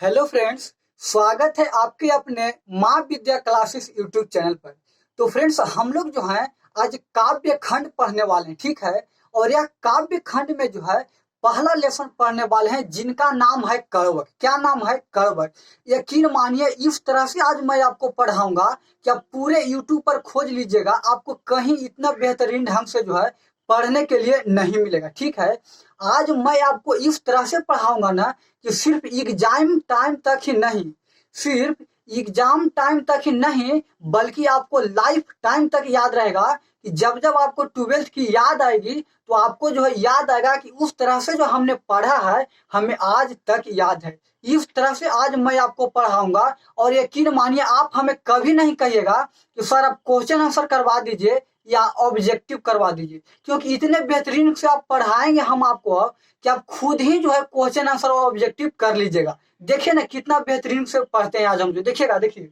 Hello friends, स्वागत है आपके अपने माँ विद्या क्लासेस यूट्यूब चैनल पर। तो फ्रेंड्स, हम लोग जो है आज काव्य खंड पढ़ने वाले हैं, ठीक है। और यह काव्य खंड में जो है पहला लेसन पढ़ने वाले हैं जिनका नाम है कड़वक। क्या नाम है? कड़वक। यकीन मानिए, इस तरह से आज मैं आपको पढ़ाऊंगा कि आप पूरे यूट्यूब पर खोज लीजिएगा, आपको कहीं इतना बेहतरीन ढंग से जो है पढ़ने के लिए नहीं मिलेगा, ठीक है। आज मैं आपको इस तरह से पढ़ाऊंगा ना कि सिर्फ एग्जाम टाइम तक ही नहीं, सिर्फ एग्जाम टाइम तक ही नहीं, बल्कि आपको लाइफ टाइम तक याद रहेगा कि जब जब आपको ट्वेल्थ की याद आएगी तो आपको जो है याद आएगा कि उस तरह से जो हमने पढ़ा है हमें आज तक याद है। इस तरह से आज मैं आपको पढ़ाऊंगा और यकीन मानिए आप हमें कभी नहीं कहिएगा कि सर आप क्वेश्चन आंसर करवा दीजिए या ऑब्जेक्टिव करवा दीजिए, क्योंकि इतने बेहतरीन से आप पढ़ाएंगे हम आपको कि आप खुद ही जो है क्वेश्चन आंसर और ऑब्जेक्टिव कर लीजिएगा। देखिए ना कितना बेहतरीन से पढ़ते हैं आज हम। जो देखिएगा, देखिए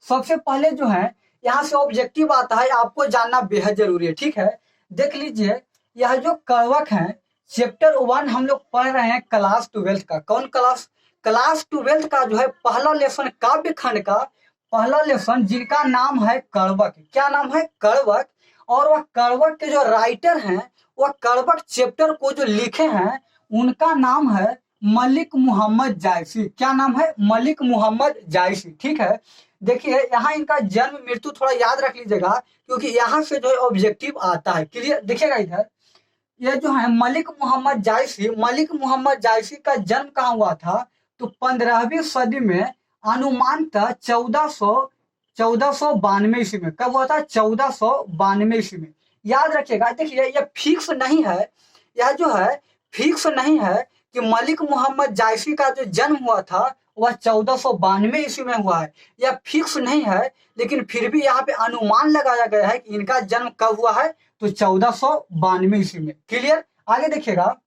सबसे पहले जो है यहाँ से ऑब्जेक्टिव आता है, आपको जानना बेहद जरूरी है, ठीक है। देख लीजिए, यह जो कड़वक है चैप्टर 1 हम लोग पढ़ रहे हैं क्लास 12 का। कौन क्लास? क्लास 12 का जो है पहला लेसन, काव्य खंड का पहला लेसन, जिनका नाम है कड़वक। क्या नाम है? कड़वक। और वह कड़वक के जो राइटर हैं, वह कड़वक चैप्टर को जो लिखे हैं उनका नाम है मलिक मोहम्मद जायसी। क्या नाम है? मलिक मोहम्मद जायसी, ठीक है। देखिए यहाँ इनका जन्म मृत्यु थोड़ा याद रख लीजिएगा, क्योंकि यहाँ से जो है ऑब्जेक्टिव आता है। क्लियर? देखिएगा इधर, ये जो है मलिक मोहम्मद जायसी, मलिक मोहम्मद जायसी का जन्म कहाँ हुआ था? तो 15वीं सदी में, अनुमानतः 1492 ईस्वी में। कब हुआ था? 1492 ईस्वी में। याद रखिएगा। देखिए यह फिक्स नहीं है, यह जो है फिक्स नहीं है कि मलिक मोहम्मद जायसी का जो जन्म हुआ था वह 1492 ईस्वी में हुआ है। यह फिक्स नहीं है, लेकिन फिर भी यहाँ पे अनुमान लगाया गया है कि इनका जन्म कब हुआ है, तो 1492 ईस्वी में। क्लियर? आगे देखिएगा,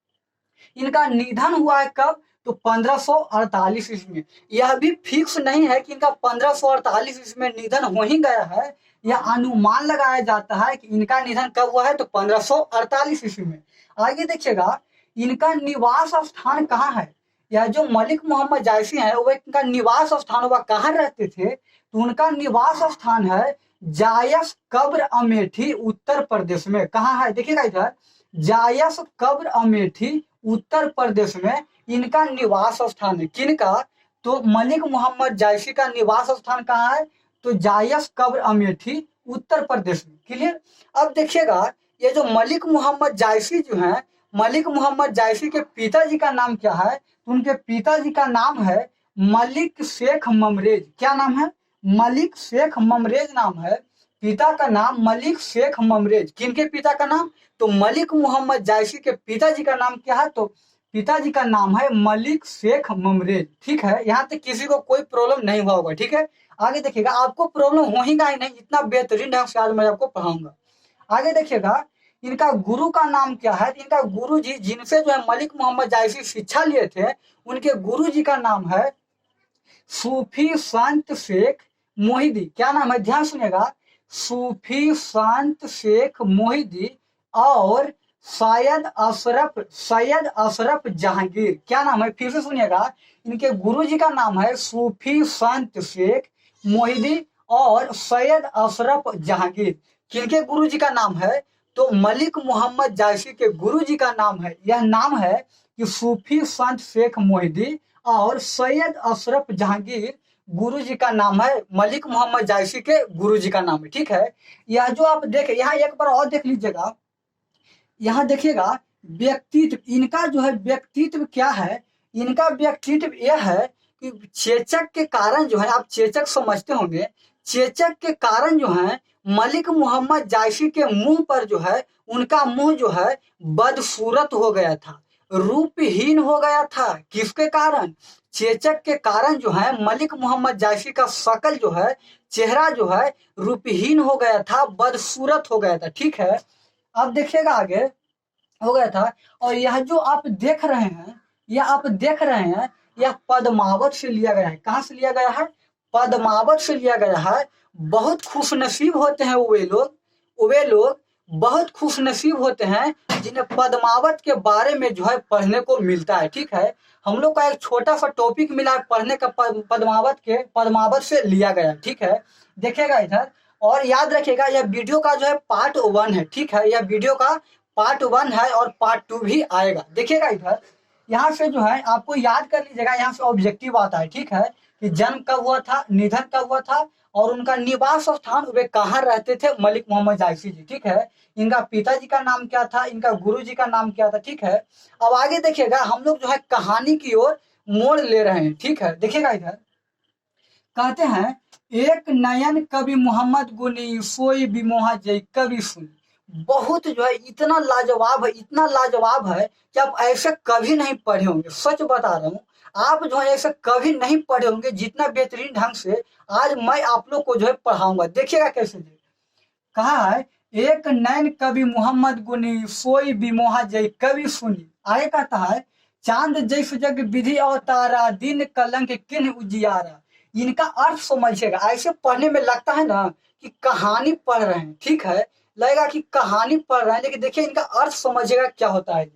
इनका निधन हुआ है कब? तो 1548 ईस्वी में। यह भी फिक्स नहीं है कि इनका 1548 ईस्वी में निधन हो ही गया है, यह अनुमान लगाया जाता है कि इनका निधन कब हुआ है, तो 1548 ईस्वी में। आगे देखिएगा, इनका निवास स्थान कहाँ है? यह जो मलिक मोहम्मद जायसी है वो इनका निवास स्थान, वह कहाँ रहते थे? तो उनका निवास स्थान है जायस कब्र अमेठी, उत्तर प्रदेश में। कहाँ है? देखिएगा इधर, जायस कब्र अमेठी, उत्तर प्रदेश में इनका निवास स्थान है। किनका? तो मलिक मोहम्मद जायसी का निवास स्थान कहाँ है? तो जायस कब्र अमेठी, उत्तर प्रदेश में। क्लियर? अब देखिएगा, ये जो मलिक मोहम्मद जायसी जो है, मलिक मोहम्मद जायसी के पिताजी का नाम क्या है? तो उनके पिताजी का नाम है मलिक शेख ममरेज। क्या नाम है? मलिक शेख ममरेज नाम है। पिता का नाम मलिक शेख ममरेज। किनके पिता का नाम? तो मलिक मोहम्मद जायसी के पिताजी का नाम क्या है? तो पिताजी का नाम है मलिक शेख ममरेज, ठीक है। यहाँ तक किसी को कोई प्रॉब्लम नहीं हुआ होगा, ठीक है। आगे देखिएगा, आपको प्रॉब्लम होगा ही नहीं, इतना बेहतरीन ढंग से आज मैं आपको पढ़ाऊंगा। आगे देखिएगा, इनका गुरु का नाम क्या है? इनका गुरु जी जिनसे जो है मलिक मोहम्मद जायसी शिक्षा लिए थे, उनके गुरु जी का नाम है सूफी संत शेख मोहिदी। क्या नाम है? ध्यान सुनिएगा, सूफी संत शेख मोहिदी और सैयद अशरफ जहांगीर। क्या नाम है? फिर से सुनिएगा, इनके गुरु जी का नाम है सूफी संत शेख मोहिदी और सैयद अशरफ जहांगीर। किनके गुरु जी का नाम है? तो मलिक मोहम्मद जायसी के गुरु जी का नाम है, यह नाम है कि सूफी संत शेख मोहिदी और सैयद अशरफ जहांगीर गुरु जी का नाम है, मलिक मोहम्मद जायसी के गुरु जी का नाम है, ठीक है। यह जो आप देख, यहाँ एक बार और देख लीजिएगा, यहाँ देखिएगा व्यक्तित्व, इनका जो है व्यक्तित्व क्या है? इनका व्यक्तित्व यह है कि चेचक के कारण जो है, आप चेचक समझते होंगे, चेचक के कारण जो है मलिक मोहम्मद जायसी के मुंह पर जो है, उनका मुंह जो है बदसूरत हो गया था, रूपहीन हो गया था। किसके कारण? चेचक के कारण जो है मलिक मोहम्मद जायसी का शकल जो है, चेहरा जो है रूपहीन हो गया था, बदसूरत हो गया था, ठीक है। अब देखिएगा आगे, हो गया था। और यह जो आप देख रहे हैं, यह पद्मावत से लिया गया है। कहाँ से लिया गया है? पद्मावत से लिया गया है। बहुत खुशनसीब होते हैं वे लोग बहुत खुशनसीब होते हैं जिन्हें पद्मावत के बारे में जो है पढ़ने को मिलता है। ठीक है, हम लोग का एक छोटा सा टॉपिक मिला है पढ़ने का, पद्मावत से लिया गया। ठीक है, देखिएगा इधर और याद रखिएगा यह वीडियो का जो है पार्ट 1 है। ठीक है, यह वीडियो का पार्ट 1 है और पार्ट 2 भी आएगा। देखिएगा इधर, यहाँ से जो है आपको याद कर लीजिएगा, यहाँ से ऑब्जेक्टिव आता है। ठीक है, कि जन्म कब हुआ था, निधन कब हुआ था और उनका निवास स्थान वे कहाँ रहते थे, मलिक मोहम्मद जायसी जी। ठीक है, इनका पिताजी का नाम क्या था, इनका गुरुजी का नाम क्या था। ठीक है, अब आगे देखिएगा हम लोग जो है कहानी की ओर मोड़ ले रहे हैं। ठीक है, देखिएगा इधर कहते हैं, एक नयन कवि मोहम्मद गुनी सोई बिमोहा जय कवि सुन। बहुत जो है इतना लाजवाब है, इतना लाजवाब है कि आप ऐसे कभी नहीं पढ़े होंगे। सच बता रहा हूँ, आप जो है ऐसे कभी नहीं पढ़े होंगे जितना बेहतरीन ढंग से आज मैं आप लोग को जो है पढ़ाऊंगा। देखिएगा कैसे जी, कहा है एक नैन कवि मोहम्मद गुनी सोई बिमोहा जय कवि सुनी। आगे कहता है, चांद जैस जग विधि अवतारा दिन कलंक किन उजियारा। इनका अर्थ समझिएगा, ऐसे पढ़ने में लगता है ना कि कहानी पढ़ रहे हैं। ठीक है, लगेगा कि कहानी पढ़ रहे हैं, लेकिन देखिए इनका अर्थ समझिएगा क्या होता है।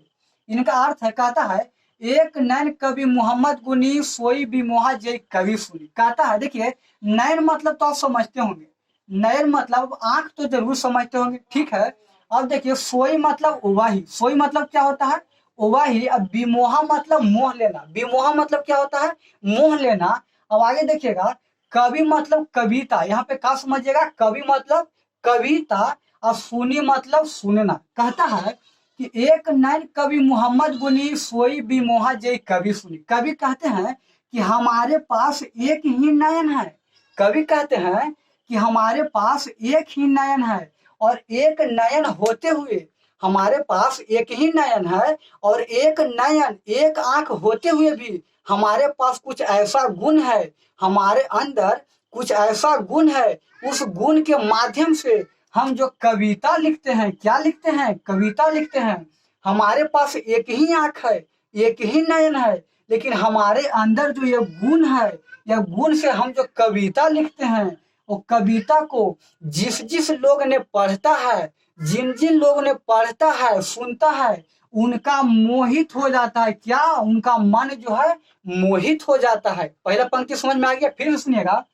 इनका अर्थ है, कहता है एक नैन कवि मोहम्मद गुनी सोई बिमोहा जय कवि सुनी। कहता है देखिए, नैन मतलब तो आप समझते होंगे, नयन मतलब आंख तो जरूर समझते होंगे। ठीक है, अब देखिए सोई मतलब उवाही, सोई मतलब क्या होता है, उवाही। अब विमोहा मतलब मोह लेना, विमोहा मतलब क्या होता है, मोह लेना। अब आगे देखिएगा, कवि मतलब कविता, यहाँ पे क्या समझिएगा, कवि मतलब कविता और सुनी मतलब सुनना। कहता है कि एक नैन कवि मोहम्मद गुनी सोई बिमोहा जय कवि सुनी। कवि कहते हैं कि हमारे पास एक ही नयन है, कवि कहते हैं कि हमारे पास एक ही नयन है और एक नयन होते हुए, हमारे पास एक ही नयन है और एक नयन, एक आंख होते हुए भी हमारे पास कुछ ऐसा गुण है, हमारे अंदर कुछ ऐसा गुण है, उस गुण के माध्यम से हम जो कविता लिखते हैं, क्या लिखते हैं, कविता लिखते हैं। हमारे पास एक ही आंख है, एक ही नयन है, लेकिन हमारे अंदर जो ये गुण है, यह गुण से हम जो कविता लिखते हैं, वो कविता को जिस जिस लोग ने पढ़ता है, जिन जिन लोगों ने पढ़ता है, सुनता है, उनका मोहित हो जाता है। क्या, उनका मन जो है मोहित हो जाता है। पहला पंक्ति समझ में आ गया, फिर सुनिएगा।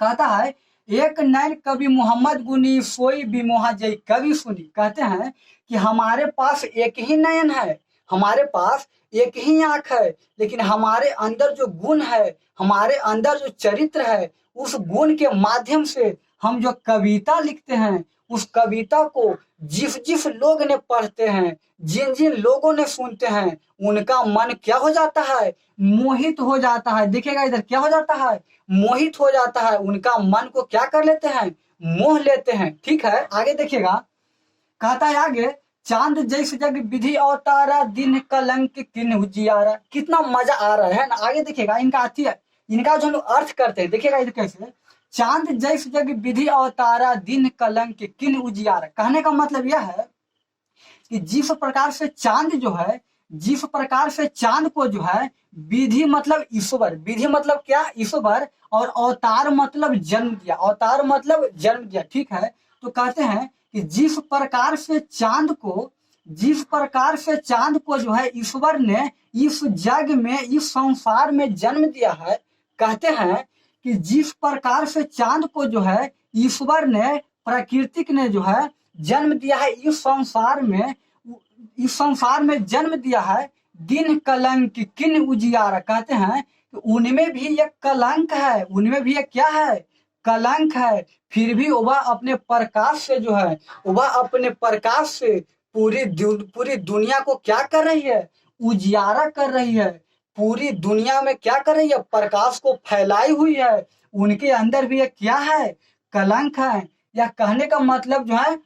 कहता है एक नैन कवि मोहम्मद गुनी सोई बिमोहा जय कवि सुनी। कहते हैं कि हमारे पास एक ही नयन है, हमारे पास एक ही आंख है, लेकिन हमारे अंदर जो गुण है, हमारे अंदर जो चरित्र है, उस गुण के माध्यम से हम जो कविता लिखते हैं, उस कविता को जिस जिस लोग ने पढ़ते हैं, जिन जिन लोगों ने सुनते हैं, उनका मन क्या हो जाता है, मोहित हो जाता है। देखिएगा इधर, क्या हो जाता है, मोहित हो जाता है। उनका मन को क्या कर लेते हैं, मोह लेते हैं। ठीक है, आगे देखिएगा, कहता है आगे, चांद जैसे जग विधि अवतारा दिन कलंक किन उजियारा। कितना मजा आ रहा है ना। आगे देखिएगा इनका अति, इनका जो हम लोग अर्थ करते हैं, देखिएगा इधर कैसे, चांद जैसे जग विधि अवतारा दिन कलंक किन उजियारा। कहने का मतलब यह है कि जिस प्रकार से चांद जो है, जिस प्रकार से चांद को जो है, विधि मतलब ईश्वर, विधि मतलब क्या, ईश्वर, और अवतार मतलब जन्म दिया, अवतार मतलब जन्म दिया। ठीक है, तो कहते हैं कि जिस प्रकार से चांद को, जिस प्रकार से चांद को जो है ईश्वर ने इस जग में, इस संसार में जन्म दिया है। कहते हैं कि जिस प्रकार से चांद को जो है ईश्वर ने, प्राकृतिक ने जो है जन्म दिया है इस संसार में, इस संसार में जन्म दिया है, दिन कलंक किन उजियारा। कहते हैं कि उनमें भी एक कलंक है, उनमें भी एक क्या है, कलंक है, फिर भी वह अपने प्रकाश से जो है, वह अपने प्रकाश से पूरी दुनिया को क्या कर रही है, उजियारा कर रही है। पूरी दुनिया में क्या कर रही है, प्रकाश को फैलाई हुई है। उनके अंदर भी एक क्या है, कलंक है। या कहने का मतलब जो है,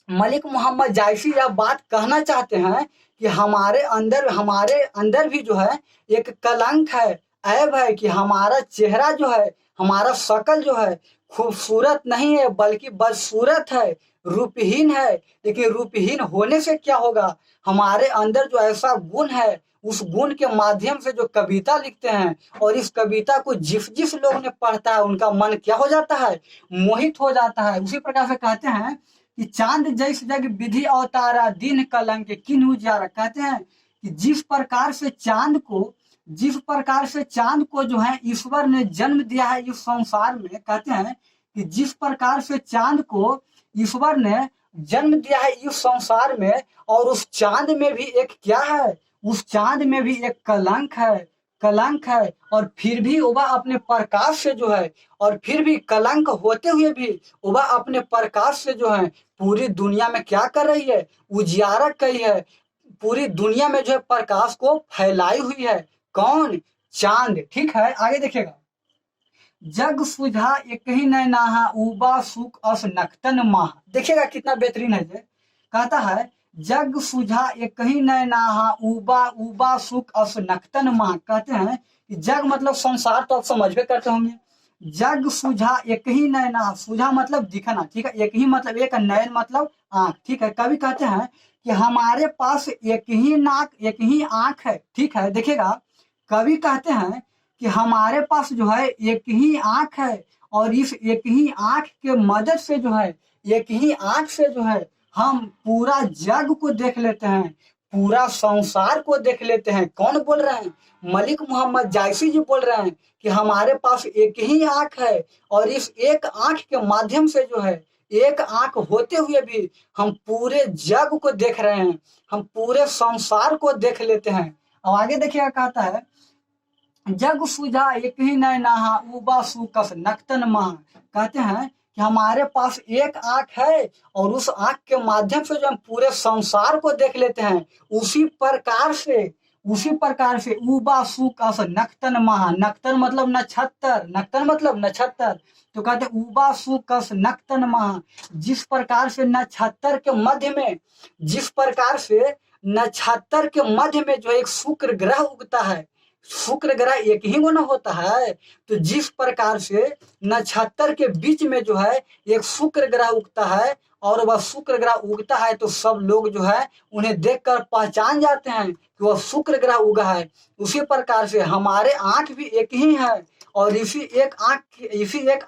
मलिक मोहम्मद जायसी यह बात कहना चाहते हैं कि हमारे अंदर भी जो है एक कलंक है, ऐब है, कि हमारा चेहरा जो है, हमारा शक्ल जो है खूबसूरत नहीं है, बल्कि बदसूरत है, रूपहीन है। लेकिन रूपहीन होने से क्या होगा, हमारे अंदर जो ऐसा गुण है, उस गुण के माध्यम से जो कविता लिखते हैं, और इस कविता को जिस जिस लोग ने पढ़ता है, उनका मन क्या हो जाता है, मोहित हो जाता है। उसी प्रकार से कहते हैं कि चांद जैसे जग विधि अवतारा दिन कलंक किन्हु उजियारा। कहते हैं कि जिस प्रकार से चांद को जो है ईश्वर ने जन्म दिया है इस संसार में, कहते हैं कि जिस प्रकार से चांद को ईश्वर ने जन्म दिया है इस संसार में, और उस चांद में भी एक क्या है, उस चांद में भी एक कलंक है। और फिर भी वह अपने प्रकाश से जो है, और फिर भी कलंक होते हुए भी वह अपने प्रकाश से जो है पूरी दुनिया में क्या कर रही है, उजियारा करी है, पूरी दुनिया में जो है प्रकाश को फैलाई हुई है। कौन? चांद। ठीक है, आगे देखिएगा। जग सुझा एक ही नैनाहा उबा सुख अस नक्तन माह। देखिएगा कितना बेहतरीन है ये। कहता है जग सुझा एक ही नैनाहा उबा सुख अस नक्तन माह। कहते हैं कि जग मतलब संसार, तो आप समझ भी करते होंगे। जग सुझा एक ही नैना, सुझा मतलब दिखना, ठीक है, एक ही मतलब एक, नयन मतलब आंख, ठीक है। कवि कहते हैं कि हमारे पास एक ही नाक एक ही आंख है, ठीक है। देखिएगा कवि कहते हैं कि हमारे पास जो है एक ही आंख है, और इस एक ही आंख के मदद से जो है, एक ही आंख से जो है हम पूरा जग को देख लेते हैं, पूरा संसार को देख लेते हैं। कौन बोल रहे हैं? मलिक मोहम्मद जायसी जी बोल रहे हैं कि हमारे पास एक ही आंख है, और इस एक आंख के माध्यम से जो है, एक आंख होते हुए भी हम पूरे जग को देख रहे हैं, हम पूरे संसार को देख लेते हैं। अब आगे देखिएगा, कहता है जग सुझा एक ही नैनाहा उबा सुकस नक्तन माह। कहते हैं कि हमारे पास एक आंख है, और उस आंख के माध्यम से जो हम पूरे संसार को देख लेते हैं। उसी प्रकार से उबा सुकस नक्तन माह, नक्तन मतलब नक्षत्र, नक्तन मतलब नक्षत्र, तो कहते हैं उबा सुकस नक्तन माह। जिस प्रकार से नक्षत्र के मध्य में, जिस प्रकार से नक्षत्र के मध्य में जो एक शुक्र ग्रह उगता है, शुक्र ग्रह एक ही गुना होता है, तो जिस प्रकार से नक्षत्र के बीच में जो है एक शुक्र ग्रह उगता है, और वह शुक्र ग्रह उगता है तो सब लोग जो है उन्हें देखकर पहचान जाते हैं कि वह शुक्र ग्रह उगा है। उसी प्रकार से हमारे आंख भी एक ही है, और इसी एक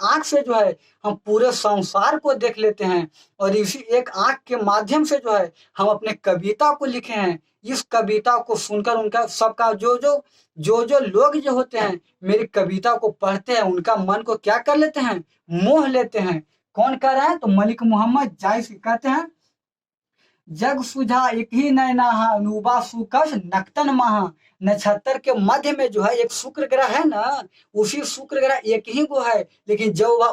आंख से जो है हम पूरे संसार को देख लेते हैं, और इसी एक आंख के माध्यम से जो है हम अपने कविता को लिखे हैं। इस कविता को सुनकर उनका सबका जो लोग जो होते हैं मेरी कविता को पढ़ते हैं, उनका मन को क्या कर लेते हैं, मोह लेते हैं। कौन कर रहे हैं? तो मलिक मोहम्मद जायसी कहते हैं जग सुझा एक ही नैना नुबा सुकस नक्तन महा। नक्षत्र के मध्य में जो है एक शुक्र ग्रह है ना, उसी शुक्र ग्रह एक ही को है, लेकिन जब वह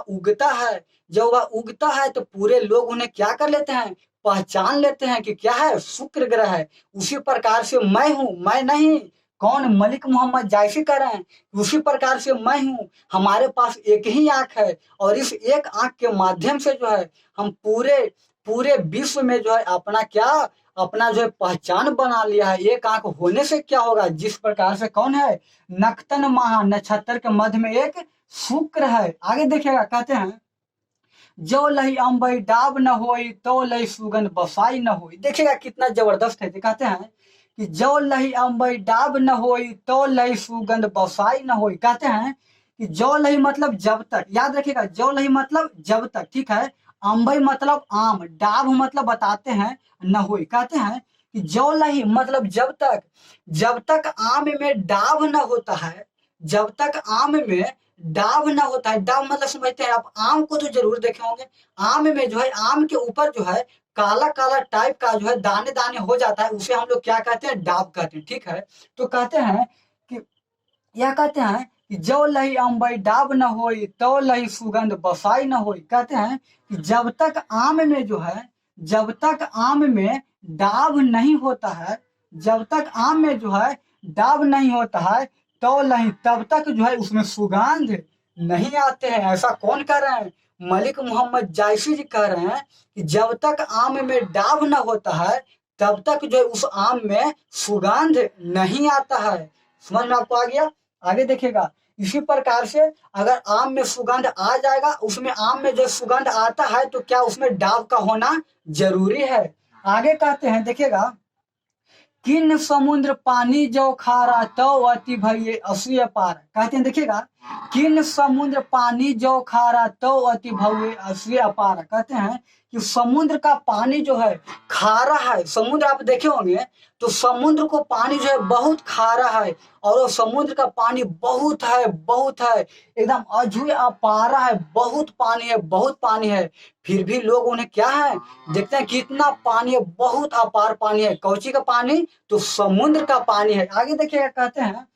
उगता है तो पूरे लोग उन्हें क्या कर लेते हैं, पहचान लेते हैं कि क्या है, शुक्र ग्रह है। उसी प्रकार से मैं हूं, मैं नहीं, कौन? मलिक मोहम्मद जायसी कर रहे हैं उसी प्रकार से मैं हूं। हमारे पास एक ही आंख है, और इस एक आंख के माध्यम से जो है हम पूरे विश्व में जो है अपना जो है पहचान बना लिया है। एक आंख होने से क्या होगा, जिस प्रकार से कौन है, नक्तन महा, नक्षत्र के मध्य में एक शुक्र है। आगे देखिएगा, कहते हैं जो लही अम्बई डाब न होई तो लही सुगंध बसाई न होई। देखिएगा कितना जबरदस्त है। कहते हैं कि जो लही अम्बई डाब न होई तो लही सुगंध बसाई न होई। कहते हैं कि जो लही मतलब जब तक, याद रखिएगा, जो लही मतलब जब तक, ठीक है। अम्बई मतलब आम, डाब मतलब बताते हैं, न होई। कहते हैं कि जो लही मतलब जब तक आम में डाब न होता है, जब तक आम में डाब ना होता है, डाब मतलब समझते हैं आप, आम को तो जरूर देखे होंगे। आम में जो है, आम के ऊपर जो है काला काला टाइप का जो है दाने दाने हो जाता है, उसे हम लोग क्या कहते हैं, डाब कहते हैं, ठीक है। तो कहते हैं कि यह कहते हैं कि जो लही अम्बई डाब न होई तो लही सुगंध बसाई न होई। कहते हैं कि जब तक आम में जो है, जब तक आम में डाब नहीं होता है, जब तक आम में जो है डाब नहीं होता है तो नहीं, तब तक जो है उसमें सुगंध नहीं आते हैं। ऐसा कौन कह रहे हैं? मलिक मोहम्मद जायसी जी कह रहे हैं कि जब तक आम में डाब न होता है तब तक जो है उस आम में सुगंध नहीं आता है। समझ में आपको आ गया? आगे देखिएगा, इसी प्रकार से अगर आम में सुगंध आ जाएगा, उसमें आम में जो सुगंध आता है तो क्या उसमें डाब का होना जरूरी है? आगे कहते हैं, देखिएगा, किन समुद्र पानी जो खारा तो अति भये असूय पार। कहते हैं, देखिएगा, किन समुद्र पानी जो खारा तो अति भव्य असूय पार। कहते हैं कि समुद्र का पानी जो है खारा है। समुद्र आप देखे होंगे तो समुद्र को पानी जो है बहुत खारा है, और वो समुद्र का पानी बहुत है, बहुत है, एकदम अजूबे अपारा है, बहुत पानी है, बहुत पानी है। फिर भी लोग उन्हें क्या है देखते हैं कितना पानी है, बहुत अपार पानी है। कौची का पानी? तो समुद्र का पानी है। आगे देखिएगा, कहते हैं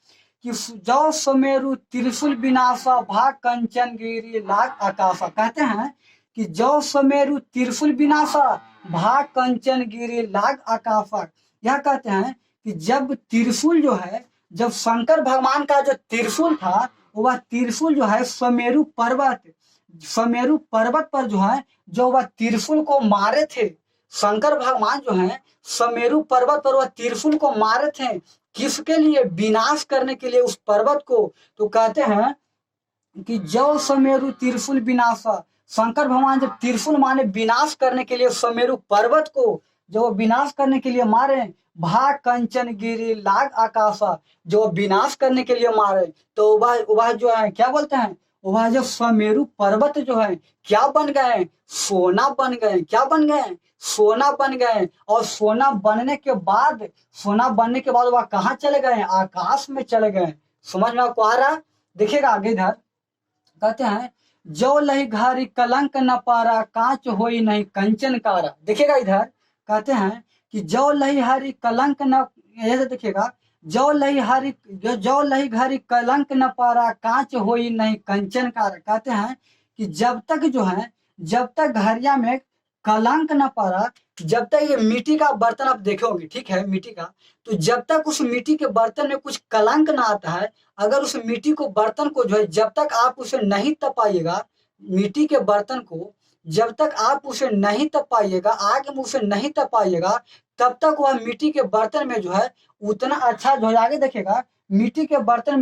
कि जौ सुमेरु त्रिशूल विनाशा भाग कंचन गिरी लाग आकाशा। कहते हैं कि जौ सुमेरु त्रिशूल विनाशा भाग कंचन गिरी लाग आकाशा। यह कहते हैं कि जब त्रिशूल जो है, जब शंकर भगवान का जो त्रिशूल था, वह त्रिशूल जो है सुमेरु पर्वत पर जो है, जो वह त्रिशूल को मारे थे। शंकर भगवान जो है सुमेरु पर्वत पर वह त्रिशूल को मारे थे। किसके लिए? विनाश करने के लिए उस पर्वत को। तो कहते हैं कि जौ सुमेरु त्रिशूल विनाशा, शंकर भगवान जब त्रिशूल माने विनाश करने के लिए सुमेरु पर्वत को जो विनाश करने के लिए मारे, भाग कंचन गिरी लाग आकाशा, जो विनाश करने के लिए मारे, तो वह जो है क्या बोलते हैं, वह जो सुमेरु पर्वत जो है क्या बन गए? सोना बन गए। क्या बन गए? सोना बन गए। और सोना बनने के बाद वह कहाँ चले गए? आकाश में चले गए। समझ में आपको आ रहा? देखिएगा आगे इधर कहते हैं जो लही घारी कलंक न पारा कांच होई नहीं कंचन कारा। देखिएगा इधर कहते हैं कि जो लही हरी कलंक न, ऐसे देखिएगा, जो लही घारी कलंक न पारा कांच होई नहीं कंचन कारा। कहते हैं कि जब तक घरिया में कलंक न पड़ा, जब तक ये मिट्टी का बर्तन आप देखे होंगे, ठीक है, मिट्टी का, तो जब तक उस मिट्टी के बर्तन में कुछ कलंक ना आता है, अगर उस मिट्टी को बर्तन को जो है जब तक आप उसे नहीं तपाइएगा, मिट्टी के बर्तन को जब तक आप उसे नहीं तपाइएगा, आग में उसे नहीं तपाइएगा, तब तक वह मिट्टी के बर्तन में जो है उतना अच्छा जो है। आगे देखिएगा, मिट्टी के बर्तन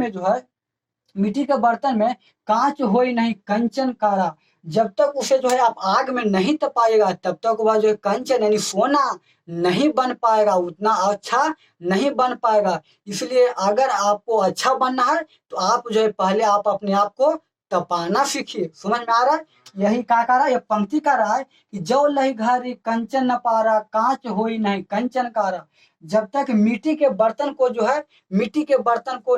में कांच होई नहीं कंचन कारा। जब तक उसे जो है आप आग में नहीं तपाइएगा, तब तक वह जो है कंचन यानी सोना नहीं बन पाएगा, उतना अच्छा नहीं बन पाएगा। इसलिए अगर आपको अच्छा बनना है तो आप जो है पहले आप अपने आप को तपाना सीखिए। समझ में आ रहा है? यही क्या कह रहा है, यह पंक्ति कह रहा है कि जो लही घारी कंचन न पारा कांच होई नहीं कंचन कारा। जब तक मिट्टी के बर्तन को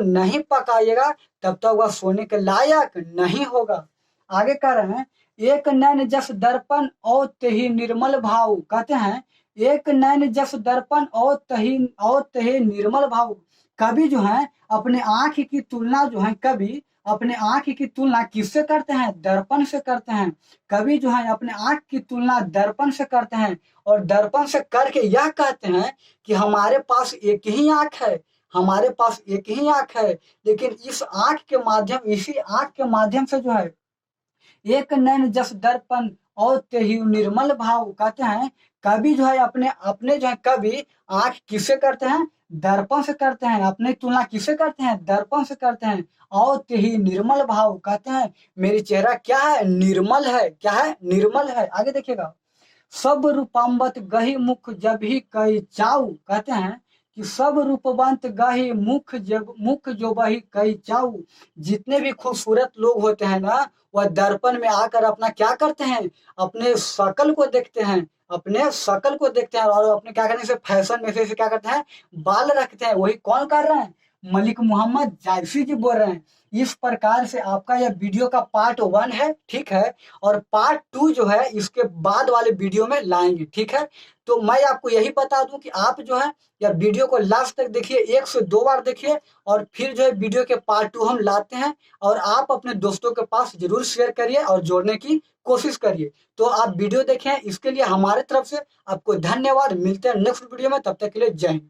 नहीं पकाइएगा, तब तक वह सोने के लायक नहीं होगा। आगे कह रहे हैं एक नैन जस दर्पण और तही निर्मल भाव। कहते हैं एक नैन जस दर्पण और तही निर्मल भाव। कभी जो है अपने आंख की तुलना किससे करते हैं? दर्पण से करते हैं। कभी जो है अपने आंख की तुलना दर्पण से करते हैं, और दर्पण से करके यह कहते हैं कि हमारे पास एक ही आंख है, लेकिन इसी आंख के माध्यम से जो है एक नैन जस दर्पण और तेहि निर्मल भाव। कहते हैं कभी जो है अपने जो है कभी आंख किससे करते हैं? दर्पण से करते हैं। अपनी तुलना किससे करते हैं? दर्पण से करते हैं। और तेहि निर्मल भाव, कहते हैं मेरी चेहरा क्या है? निर्मल है। क्या है? निर्मल है। आगे देखिएगा, सब रूपाम्बत गही मुख जब ही कई चाऊ। कहते हैं कि सब रूपवंत गही मुख जो बही कई चाऊ। जितने भी खूबसूरत लोग होते हैं ना, वह दर्पण में आकर अपना क्या करते हैं? अपने शकल को देखते हैं, और अपने क्या करने से फैशन में से क्या करते हैं? बाल रखते हैं। वही कौन कर रहे हैं? मलिक मोहम्मद जायसी जी बोल रहे हैं। इस प्रकार से आपका यह वीडियो का पार्ट 1 है, ठीक है, और पार्ट 2 जो है इसके बाद वाले वीडियो में लाएंगे, ठीक है। तो मैं आपको यही बता दूं कि आप जो है यह वीडियो को लास्ट तक देखिए, 1 से 2 बार देखिए, और फिर जो है वीडियो के पार्ट 2 हम लाते हैं, और आप अपने दोस्तों के पास जरूर शेयर करिए और जोड़ने की कोशिश करिए। तो आप वीडियो देखें, इसके लिए हमारे तरफ से आपको धन्यवाद। मिलते हैं नेक्स्ट वीडियो में, तब तक के लिए जय हिंद।